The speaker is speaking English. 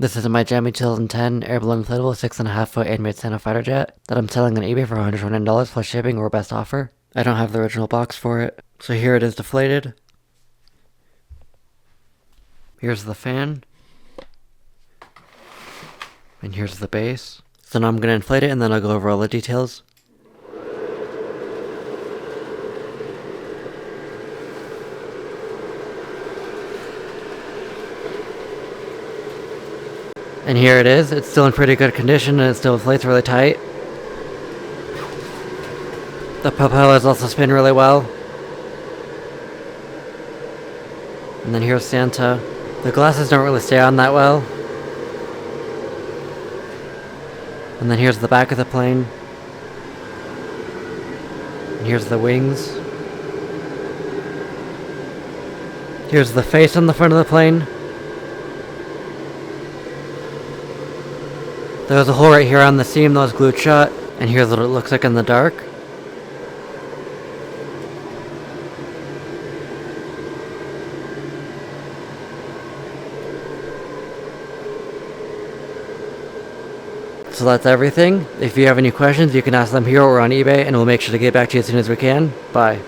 This is my Gemmy 2010 Airblown Inflatable 6.5-foot animated Santa fighter jet that I'm selling on eBay for $129 plus shipping or best offer. I don't have the original box for it, so here it is deflated. Here's the fan. And here's the base. So now I'm going to inflate it and then I'll go over all the details. And here it is. It's still in pretty good condition and it still inflates really tight. The propellers also spin really well. And then here's Santa. The glasses don't really stay on that well. And then here's the back of the plane. And here's the wings. Here's the face on the front of the plane. There's a hole right here on the seam that was glued shut, and here's what it looks like in the dark. So that's everything. If you have any questions, you can ask them here or on eBay, and we'll make sure to get back to you as soon as we can. Bye.